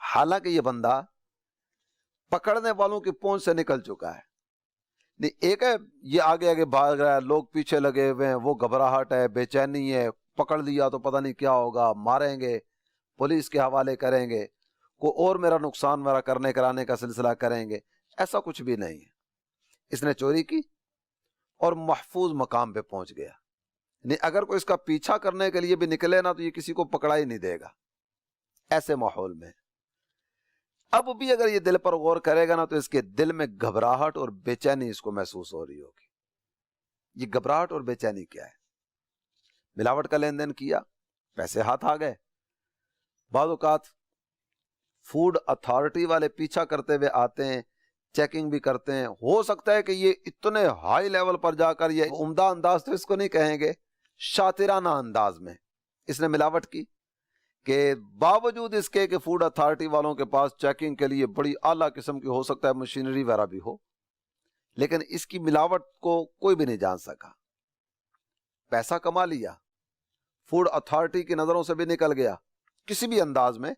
حالانکہ یہ بندہ پکڑنے والوں کی پہنچ سے نکل چکا ہے. نہیں، ایک ہے یہ آگے آگے بھاگ رہا ہے، لوگ پیچھے لگے ہوئے ہیں، وہ گھبراہٹ ہے، بے چینی ہے، پکڑ لیا تو پتہ نہیں کیا ہوگا، ماریں گے، پولیس کے حوالے کریں گے، کوئی اور میرا نقصان میرا کرنے کرانے کا سلسلہ کریں گے. ایسا کچھ بھی نہیں ہے. اس نے چوری کی اور محفوظ مقام پہ پہنچ گیا. نہیں، اگر کوئی اس کا پیچھا کرنے کے لیے بھی نکلے نا تو یہ کسی کو پکڑا ہی نہیں دے گا ایسے ماحول میں. اب بھی اگر یہ دل پر غور کرے گا نا تو اس کے دل میں گھبراہٹ اور بے چینی اس کو محسوس ہو رہی ہوگی. یہ گھبراہٹ اور بے چینی کیا ہے؟ ملاوٹ کا لین دین کیا، پیسے ہاتھ آ گئے. بعض اوقات فوڈ اتھارٹی والے پیچھا کرتے ہوئے آتے ہیں، چیکنگ بھی کرتے ہیں. ہو سکتا ہے کہ یہ اتنے ہائی لیول پر جا کر یہ عمدہ انداز تو اس کو نہیں کہیں گے، شاطرانہ انداز میں اس نے ملاوٹ کی کہ باوجود اس کے کہ فوڈ اتھارٹی والوں کے پاس چیکنگ کے لیے بڑی اعلیٰ قسم کی ہو سکتا ہے مشینری وغیرہ بھی ہو، لیکن اس کی ملاوٹ کو کوئی بھی نہیں جان سکا. پیسہ کما لیا، فوڈ اتھارٹی کی نظروں سے بھی نکل گیا کسی بھی انداز میں.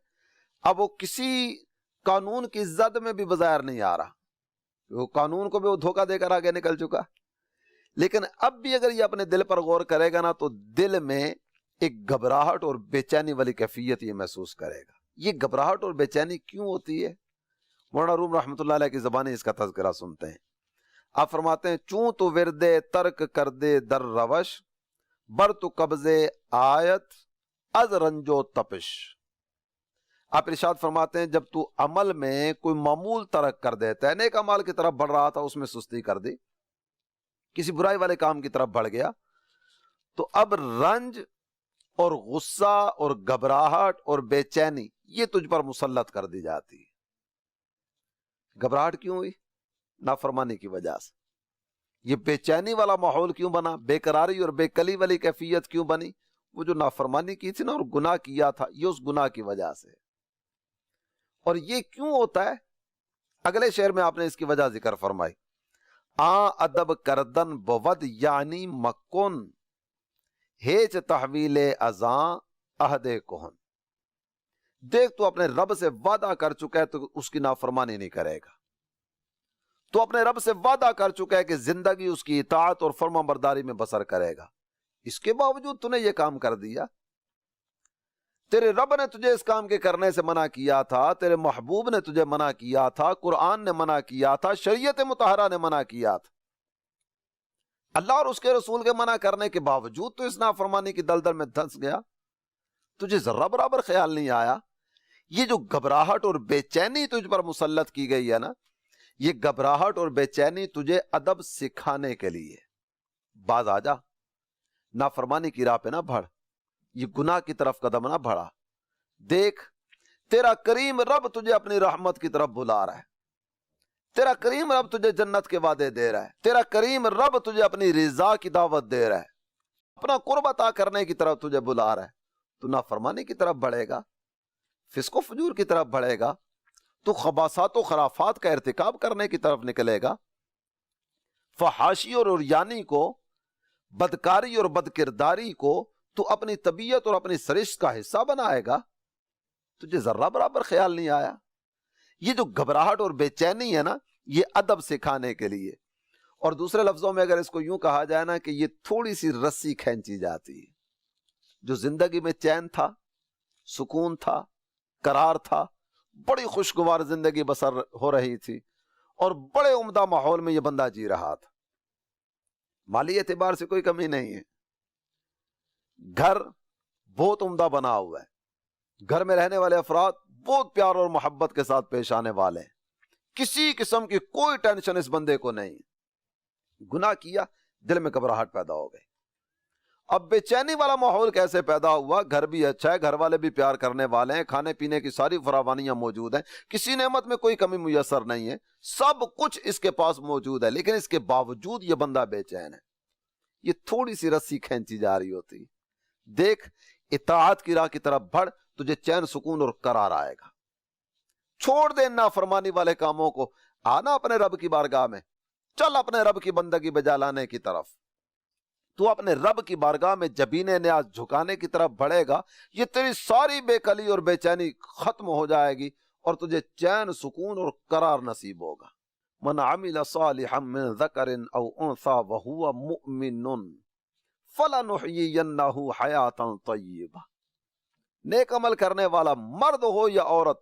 اب وہ کسی قانون کی زد میں بھی بظاہر نہیں آ رہا، وہ قانون کو بھی وہ دھوکہ دے کر آگے نکل چکا. لیکن اب بھی اگر یہ اپنے دل پر غور کرے گا نا تو دل میں ایک گھبراہٹ اور بے چینی والی کیفیت یہ محسوس کرے گا. یہ گھبراہٹ اور بے چینی کیوں ہوتی ہے؟ مولانا روم رحمۃ اللہ علیہ کی زبانی اس کا تذکرہ سنتے ہیں. آپ فرماتے ہیں چوں تو وردے ترک کر دے در روش، بر تو قبضے آیت از رنجو تپش. آپ ارشاد فرماتے ہیں جب تو عمل میں کوئی معمول ترک کر دیتا ہے، نیک عمل کی طرف بڑھ رہا تھا اس میں سستی کر دی، کسی برائی والے کام کی طرف بڑھ گیا، تو اب رنج اور غصہ اور گھبراہٹ اور بے چینی یہ تجھ پر مسلط کر دی جاتی ہے. گھبراہٹ کیوں ہوئی؟ نافرمانی کی وجہ سے. یہ بے چینی والا ماحول کیوں بنا؟ بے قراری اور بے کلی والی کیفیت کیوں بنی؟ وہ جو نافرمانی کی تھی نا اور گناہ کیا تھا، یہ اس گناہ کی وجہ سے. اور یہ کیوں ہوتا ہے؟ اگلے شعر میں آپ نے اس کی وجہ ذکر فرمائی. ادب کردن بود یعنی مکن، ہیچ تحویل ازاں عہد کہن. دیکھ تو اپنے رب سے وعدہ کر چکا ہے تو اس کی نافرمانی نہیں کرے گا. تو اپنے رب سے وعدہ کر چکا ہے کہ زندگی اس کی اطاعت اور فرما برداری میں بسر کرے گا، اس کے باوجود تو نے یہ کام کر دیا. تیرے رب نے تجھے اس کام کے کرنے سے منع کیا تھا، تیرے محبوب نے تجھے منع کیا تھا، قرآن نے منع کیا تھا، شریعت مطہرہ نے منع کیا تھا. اللہ اور اس کے رسول کے منع کرنے کے باوجود تو اس نافرمانی کی دلدل میں دھنس گیا. تجھے ذرہ برابر خیال نہیں آیا یہ جو گھبراہٹ اور بے چینی تجھ پر مسلط کی گئی ہے نا، یہ گھبراہٹ اور بے چینی تجھے ادب سکھانے کے لیے. باز آ جا، نافرمانی کی راہ پہ نہ بڑھ، یہ گناہ کی طرف قدم نہ بڑھا. دیکھ تیرا کریم رب تجھے اپنی رحمت کی طرف بلا رہا ہے، تیرا کریم رب تجھے جنت کے وعدے دے رہا ہے، تیرا کریم رب تجھے اپنی رضا کی دعوت دے رہا ہے، اپنا قرب عطا کرنے کی طرف تجھے بلا رہا ہے. تو نافرمانی کی طرف بڑھے گا، فسق و فجور کی طرف بڑھے گا، تو خباثات و خرافات کا ارتکاب کرنے کی طرف نکلے گا، فحاشی اور عریانی کو، بدکاری اور بدکرداری کو تو اپنی طبیعت اور اپنی سرشت کا حصہ بنائے گا. تجھے ذرہ برابر خیال نہیں آیا. یہ جو گھبراہٹ اور بے چینی ہے نا، یہ ادب سکھانے کے لیے. اور دوسرے لفظوں میں اگر اس کو یوں کہا جائے نا کہ یہ تھوڑی سی رسی کھینچی جاتی ہے. جو زندگی میں چین تھا، سکون تھا، قرار تھا، بڑی خوشگوار زندگی بسر ہو رہی تھی اور بڑے عمدہ ماحول میں یہ بندہ جی رہا تھا، مالی اعتبار سے کوئی کمی نہیں ہے، گھر بہت عمدہ بنا ہوا ہے، گھر میں رہنے والے افراد بہت پیار اور محبت کے ساتھ پیش آنے والے ہیں، کسی قسم کی کوئی ٹینشن اس بندے کو نہیں. گناہ کیا، دل میں گھبراہٹ پیدا ہو گئی. اب بے چینی والا ماحول کیسے پیدا ہوا؟ گھر بھی اچھا ہے، گھر والے بھی پیار کرنے والے ہیں، کھانے پینے کی ساری فراوانیاں موجود ہیں، کسی نعمت میں کوئی کمی میسر نہیں ہے، سب کچھ اس کے پاس موجود ہے، لیکن اس کے باوجود یہ بندہ بے چین ہے. یہ تھوڑی سی رسی کھینچی جا رہی ہوتی. دیکھ اطاعت کی راہ کی طرف بڑھ، تجھے چین سکون اور قرار آئے گا. چھوڑ دے نافرمانی والے کاموں کو، آنا اپنے رب کی بارگاہ میں، چل اپنے رب کی بندگی بجا لانے کی طرف. تو اپنے رب کی بارگاہ میں جبین نیاز جھکانے کی طرف بڑھے گا، یہ تیری ساری بے کلی اور بے چینی ختم ہو جائے گی اور تجھے چین سکون اور قرار نصیب ہوگا. من عمل صالحا من ذکر او انثى وهو مؤمن فلنحيينه حیاتا طیبہ. نیک عمل کرنے والا مرد ہو یا عورت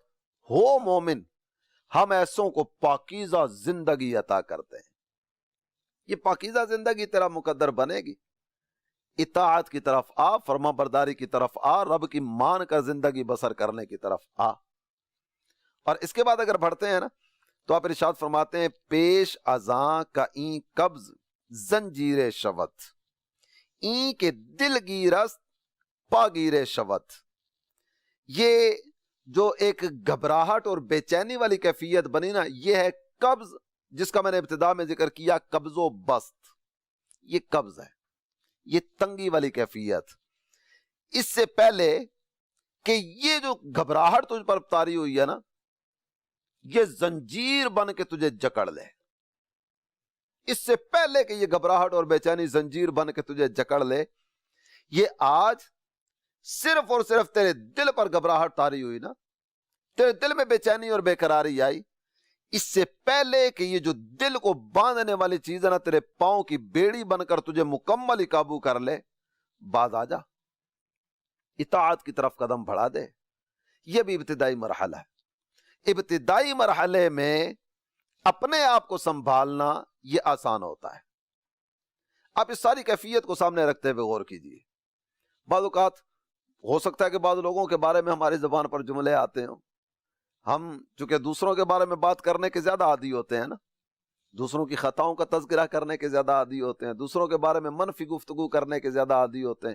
ہو مومن، ہم ایسوں کو پاکیزہ زندگی عطا کرتے ہیں. یہ پاکیزہ زندگی تیرا مقدر بنے گی. اطاعت کی طرف آ، فرما برداری کی طرف آ، رب کی مان کر زندگی بسر کرنے کی طرف آ. اور اس کے بعد اگر بڑھتے ہیں نا تو آپ ارشاد فرماتے ہیں پیش ازاں کا این قبض زنجیر شوت، این کے دل گیرست پا گیرے شوت. یہ جو ایک گھبراہٹ اور بے چینی والی کیفیت بنی نا، یہ ہے قبض، جس کا میں نے ابتدا میں ذکر کیا قبض و بسط. یہ قبض ہے، یہ تنگی والی کیفیت. اس سے پہلے کہ یہ جو گھبراہٹ تجھ پر طاری ہوئی ہے نا، یہ زنجیر بن کے تجھے جکڑ لے. اس سے پہلے کہ یہ گھبراہٹ اور بے چینی زنجیر بن کے تجھے جکڑ لے، یہ آج صرف اور صرف تیرے دل پر گھبراہٹ طاری ہوئی نا، تیرے دل میں بے چینی اور بے قراری آئی، اس سے پہلے کہ یہ جو دل کو باندھنے والی چیز ہے نا تیرے پاؤں کی بیڑی بن کر تجھے مکمل ہی قابو کر لے، باز آ جا، اطاعت کی طرف قدم بڑھا دے. یہ بھی ابتدائی مرحلہ ہے. ابتدائی مرحلے میں اپنے آپ کو سنبھالنا یہ آسان ہوتا ہے. آپ اس ساری کیفیت کو سامنے رکھتے ہوئے غور کیجئے. بعض اوقات ہو سکتا ہے کہ بعض لوگوں کے بارے میں ہماری زبان پر جملے آتے ہوں، ہم چونکہ دوسروں کے بارے میں بات کرنے کے زیادہ عادی ہوتے ہیں نا، دوسروں کی خطاؤں کا تذکرہ کرنے کے زیادہ عادی ہوتے ہیں، دوسروں کے بارے میں منفی گفتگو کرنے کے زیادہ عادی ہوتے ہیں.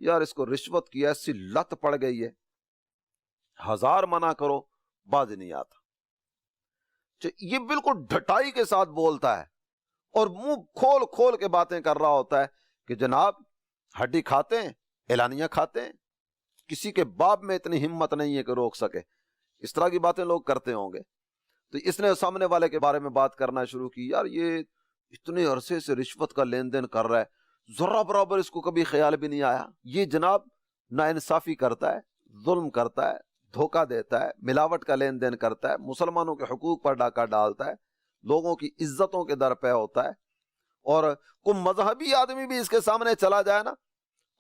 یار اس کو رشوت کی ایسی لت پڑ گئی ہے، ہزار منع کرو باز نہیں آتا. یہ بالکل ڈھٹائی کے ساتھ بولتا ہے اور منہ کھول کھول کے باتیں کر رہا ہوتا ہے کہ جناب ہڈی کھاتے ہیں، اعلانیہ کھاتے ہیں، کسی کے باپ میں اتنی ہمت نہیں ہے کہ روک سکے. اس طرح کی باتیں لوگ کرتے ہوں گے. تو اس نے سامنے والے کے بارے میں بات کرنا شروع کی، یار یہ اتنے عرصے سے رشوت کا لین دین کر رہا ہے، ذرہ برابر اس کو کبھی خیال بھی نہیں آیا. یہ جناب ناانصافی کرتا ہے، ظلم کرتا ہے، دھوکہ دیتا ہے، ملاوٹ کا لین دین کرتا ہے، مسلمانوں کے حقوق پر ڈاکہ ڈالتا ہے، لوگوں کی عزتوں کے در پہ ہوتا ہے. اور کوئی مذہبی آدمی بھی اس کے سامنے چلا جائے نا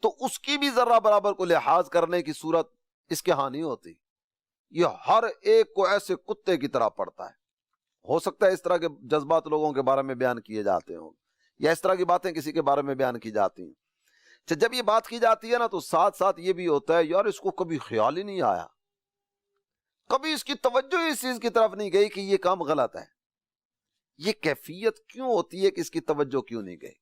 تو اس کی بھی ذرہ برابر کو لحاظ کرنے کی صورت اس کے ہاں نہیں ہوتی. یہ ہر ایک کو ایسے کتے کی طرح پڑتا ہے. ہو سکتا ہے اس طرح کے جذبات لوگوں کے بارے میں بیان کیے جاتے ہوں، یا اس طرح کی باتیں کسی کے بارے میں بیان کی جاتی ہیں. جب یہ بات کی جاتی ہے نا تو ساتھ ساتھ یہ بھی ہوتا ہے یار اس کو کبھی خیال ہی نہیں آیا، کبھی اس کی توجہ اس چیز کی طرف نہیں گئی کہ یہ کام غلط ہے. یہ کیفیت کیوں ہوتی ہے کہ اس کی توجہ کیوں نہیں گئی؟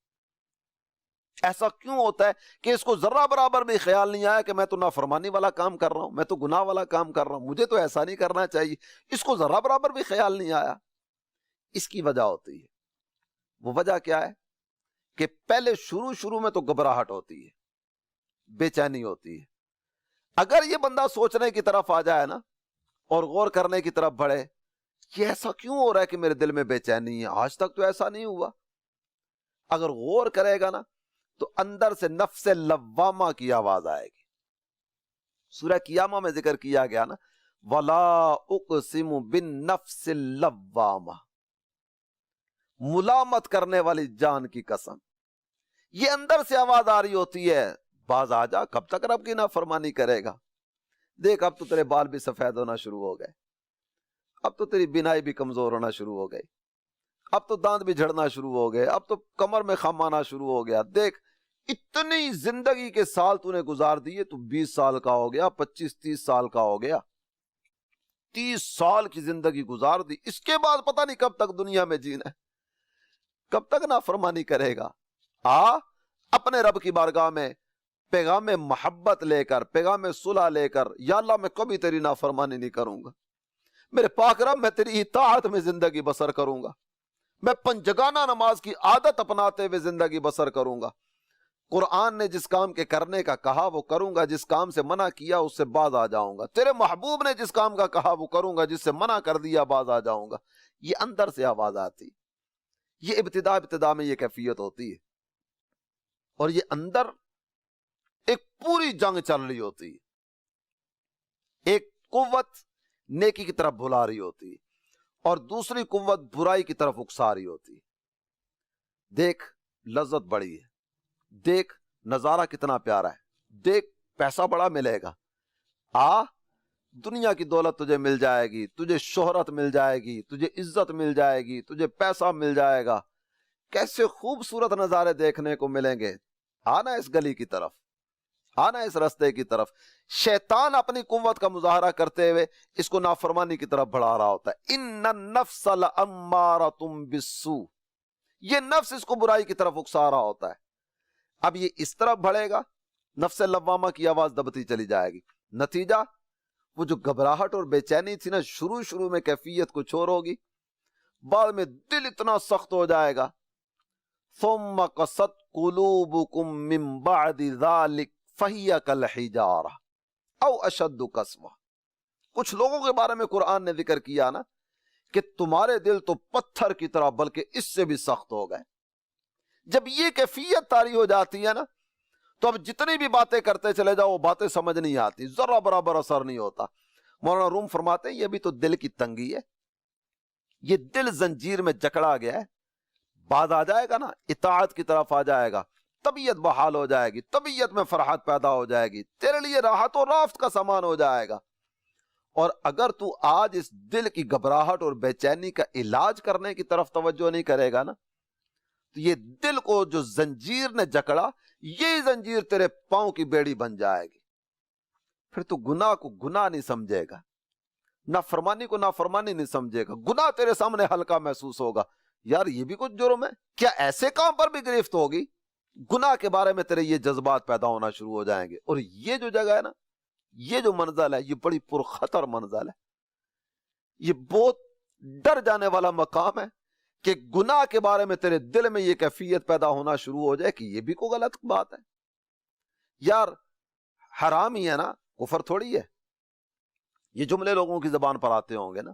ایسا کیوں ہوتا ہے کہ اس کو ذرہ برابر بھی خیال نہیں آیا کہ میں تو نافرمانی والا کام کر رہا ہوں، میں تو گناہ والا کام کر رہا ہوں، مجھے تو ایسا نہیں کرنا چاہیے. اس کو ذرہ برابر بھی خیال نہیں آیا. اس کی وجہ ہوتی ہے، وہ وجہ کیا ہے کہ پہلے شروع میں تو گھبراہٹ ہوتی ہے، بے چینی ہوتی ہے. اگر یہ بندہ سوچنے کی طرف آ جائے نا اور غور کرنے کی طرف بڑھے، یہ ایسا کیوں ہو رہا ہے کہ میرے دل میں بے چینی ہے، آج تک تو ایسا نہیں ہوا. اگر غور کرے گا نا تو اندر سے نفس لوامہ کی آواز آئے گی. سورہ قیامہ میں ذکر کیا گیا نا، وَلَا أُقْسِمُ بِالنَّفْسِ اللَّوَّامَةِ، ملامت کرنے والی جان کی قسم. یہ اندر سے آواز آ رہی ہوتی ہے، باز آ جا، کب تک رب کی نافرمانی کرے گا؟ دیکھ اب تو تیرے بال بھی سفید ہونا شروع ہو گئے، اب تو تیری بینائی بھی کمزور ہونا شروع ہو گئی، اب تو دانت بھی جھڑنا شروع ہو گئے، اب تو کمر میں خم آنا شروع ہو گیا. دیکھ اتنی زندگی کے سال تو نے گزار دیے، تو 20 سال کا ہو گیا، 25-30 سال کا ہو گیا، 30 سال کی زندگی گزار دی. اس کے بعد پتہ نہیں کب تک دنیا میں جینا ہے، کب تک نافرمانی کرے گا. اپنے رب کی بارگاہ میں پیغام محبت لے کر، پیغام صلح لے کر، یا اللہ میں کبھی تیری نافرمانی نہیں کروں گا، میرے پاک رب میں تیری اطاعت میں زندگی بسر کروں گا، میں پنجگانہ نماز کی عادت اپناتے ہوئے زندگی بسر کروں گا. قرآن نے جس کام کے کرنے کا کہا وہ کروں گا، جس کام سے منع کیا اس سے باز آ جاؤں گا. تیرے محبوب نے جس کام کا کہا وہ کروں گا، جس سے منع کر دیا باز آ جاؤں گا. یہ اندر سے آواز آتی، یہ ابتدا میں یہ کیفیت ہوتی ہے. اور یہ اندر ایک پوری جنگ چل رہی ہوتی ہے. ایک قوت نیکی کی طرف بھلا رہی ہوتی ہے، اور دوسری قوت برائی کی طرف اکسا رہی ہوتی ہے۔ دیکھ لذت بڑی ہے، دیکھ نظارہ کتنا پیارا ہے، دیکھ پیسہ بڑا ملے گا، دنیا کی دولت تجھے مل جائے گی، تجھے شہرت مل جائے گی، تجھے عزت مل جائے گی، تجھے پیسہ مل جائے گا، کیسے خوبصورت نظارے دیکھنے کو ملیں گے، آنا اس گلی کی طرف، آنا اس رستے کی طرف۔ شیطان اپنی قوت کا مظاہرہ کرتے ہوئے اس کو نافرمانی کی طرف بڑھا رہا ہوتا ہے۔ ان النفس لامارۃ بالسوء، یہ نفس اس کو برائی کی طرف اکسا رہا ہوتا ہے۔ اب یہ اس طرف بڑھے گا، نفس لوامہ کی آواز دبتی چلی جائے گی، نتیجہ وہ جو گھبراہٹ اور بے چینی تھی نا، شروع میں کیفیت کچھ اور ہوگی، بعد میں دل اتنا سخت ہو جائے گا۔ ثم قست قلوبکم من بعد ذلک فہی کالحجارہ او اشد قسوہ۔ کچھ لوگوں کے بارے میں قرآن نے ذکر کیا نا کہ تمہارے دل تو پتھر کی طرح بلکہ اس سے بھی سخت ہو گئے۔ جب یہ کیفیت طاری ہو جاتی ہے نا، تو اب جتنی بھی باتیں کرتے چلے جاؤ وہ باتیں سمجھ نہیں آتی، ذرا برابر اثر نہیں ہوتا۔ مولانا روم فرماتے ہیں یہ بھی تو دل کی تنگی ہے، یہ دل زنجیر میں جکڑا گیا ہے، بعد آ جائے گا نا، اطاعت کی طرف آ جائے گا، طبیعت بحال ہو جائے گی، طبیعت میں فرحت پیدا ہو جائے گی، تیرے لیے راحت و رافت کا سامان ہو جائے گا۔ اور اگر تو آج اس دل کی گھبراہٹ اور بے چینی کا علاج کرنے کی طرف توجہ نہیں کرے گا نا، تو یہ دل کو جو زنجیر نے جکڑا، یہ زنجیر تیرے پاؤں کی بیڑی بن جائے گی۔ پھر تو گناہ کو گناہ نہیں سمجھے گا، نافرمانی کو نافرمانی نہیں سمجھے گا، گناہ تیرے سامنے ہلکا محسوس ہوگا، یار یہ بھی کچھ جرم ہے کیا، ایسے کام پر بھی گرفت ہوگی؟ گناہ کے بارے میں تیرے یہ جذبات پیدا ہونا شروع ہو جائیں گے۔ اور یہ جو جگہ ہے نا، یہ جو منزل ہے، یہ بڑی پرخطر منزل ہے، یہ بہت ڈر جانے والا مقام ہے کہ گناہ کے بارے میں تیرے دل میں یہ کیفیت پیدا ہونا شروع ہو جائے کہ یہ بھی کوئی غلط بات ہے۔ یار حرام ہی ہے نا، کفر تھوڑی ہے۔ یہ جملے لوگوں کی زبان پر آتے ہوں گے نا،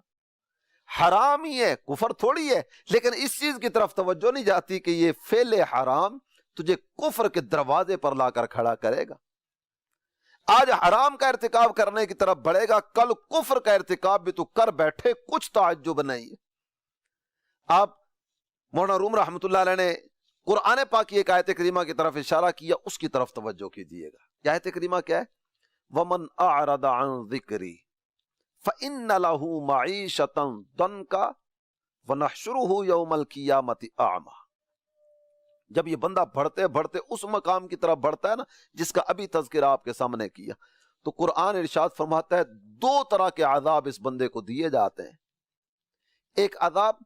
حرام ہی ہے، کفر تھوڑی ہے، لیکن اس چیز کی طرف توجہ نہیں جاتی کہ یہ فعل حرام تجھے کفر کے دروازے پر لا کر کھڑا کرے گا۔ آج حرام کا ارتکاب کرنے کی طرف بڑھے گا، کل کفر کا ارتکاب بھی تو کر بیٹھے، کچھ تعجب نہیں ہے۔ آپ مولانا روم رحمۃ اللہ علیہ نے قرآن پاک کی ایک آیت کریمہ کی طرف اشارہ کیا، اس کی طرف توجہ کیجیے گا۔ یہ آیت کریمہ کیا ہے؟ وَمَنْ أَعْرَضَ عَنْ ذِكْرِي فَإِنَّ لَهُ مَعِيشَةً ضَنْكَ وَنَحْشُرُهُ يَوْمَ الْقِيَامَةِ أَعْمَى۔ جب یہ بندہ بڑھتے بڑھتے اس مقام کی طرف بڑھتا ہے نا جس کا ابھی تذکرہ آپ کے سامنے کیا، تو قرآن ارشاد فرماتا ہے دو طرح کے عذاب اس بندے کو دیے جاتے ہیں۔ ایک عذاب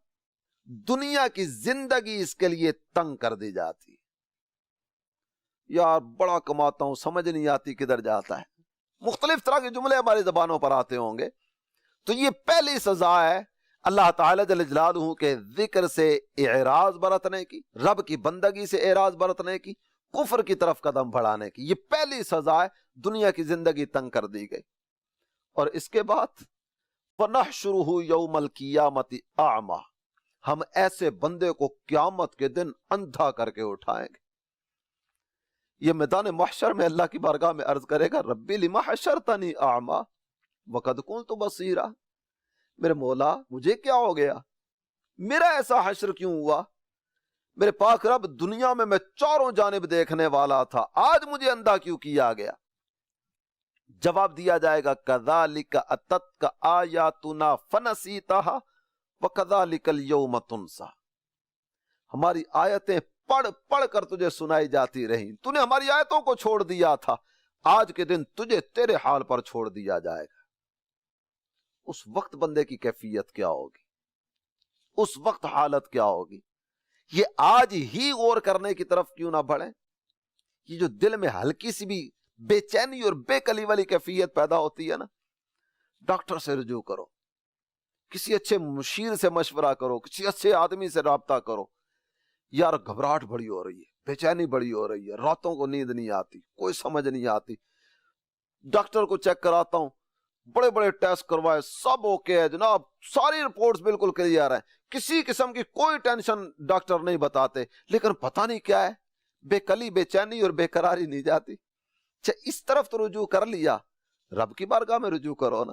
دنیا کی زندگی اس کے لیے تنگ کر دی جاتی، یار بڑا کماتا ہوں، سمجھ نہیں آتی کدھر جاتا ہے، مختلف طرح کے جملے ہماری زبانوں پر آتے ہوں گے۔ تو یہ پہلی سزا ہے اللہ تعالیٰ جل جلالہ کے ذکر سے اعراض برتنے کی، رب کی بندگی سے اعراض برتنے کی، کفر کی طرف قدم بڑھانے کی۔ یہ پہلی سزا ہے، دنیا کی زندگی تنگ کر دی گئی۔ اور اس کے بعد وَنَحْشُرُهُ يَوْمَ الْقِيَامَةِ أَعْمَى، ہم ایسے بندے کو قیامت کے دن اندھا کر کے اٹھائیں گے۔ یہ میدان محشر میں اللہ کی بارگاہ میں عرض کرے گا ربی لما حشرتنی اعمی وقد کنت بصیرا، میرے مولا مجھے کیا ہو گیا، میرا ایسا حشر کیوں ہوا، میرے پاک رب دنیا میں چاروں جانب دیکھنے والا تھا، آج مجھے اندھا کیوں کیا گیا؟ جواب دیا جائے گا کذالک اتتک آیاتنا فنسیتها وکذالک اليوم تنسیٰ، ہماری آیتیں پڑھ پڑھ کر تجھے سنائی جاتی رہیں، تو نے ہماری آیتوں کو چھوڑ دیا تھا، آج کے دن تجھے تیرے حال پر چھوڑ دیا جائے گا۔ اس وقت بندے کی کیفیت کیا ہوگی، اس وقت حالت کیا ہوگی؟ یہ آج ہی غور کرنے کی طرف کیوں نہ بڑھیں؟ یہ جو دل میں ہلکی سی بھی بے چینی اور بے کلی والی کیفیت پیدا ہوتی ہے نا، ڈاکٹر سے رجوع کرو، کسی اچھے مشیر سے مشورہ کرو، کسی اچھے آدمی سے رابطہ کرو۔ یار گھبراہٹ بڑی ہو رہی ہے، بے چینی بڑی ہو رہی ہے، راتوں کو نیند نہیں آتی، کوئی سمجھ نہیں آتی، ڈاکٹر کو چیک کراتا ہوں، بڑے بڑے ٹیسٹ کروائے، سب اوکے ہے جناب، ساری رپورٹس بالکل کلیئر ہیں، کسی قسم کی کوئی ٹینشن ڈاکٹر نہیں بتاتے، لیکن پتہ نہیں کیا ہے، بے کلی بے چینی اور بے قراری نہیں جاتی۔ اچھا اس طرف تو رجوع کر لیا، رب کی بارگاہ میں رجوع کرو نا،